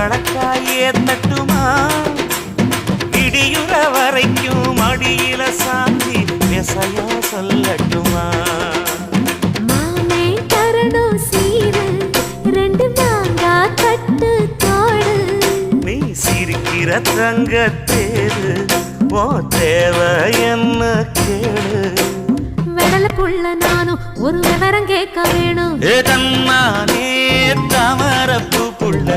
வழக்காயே தட்டுமா இடியுற வரைக்கும் அடியில சாந்தி விசையா சொல்லட்டுமா மாமே தரணும் சீரு ரெண்டு மாங்கா கட்டு தோடு நீ சிரிக்கிற தங்கத்தேரு ஓ தேவை என்ன கேளு வெடல புள்ள நானும் ஒரு விவரம் கேட்க வேணும் ஏதம்மானே தாமரப்பூ புள்ள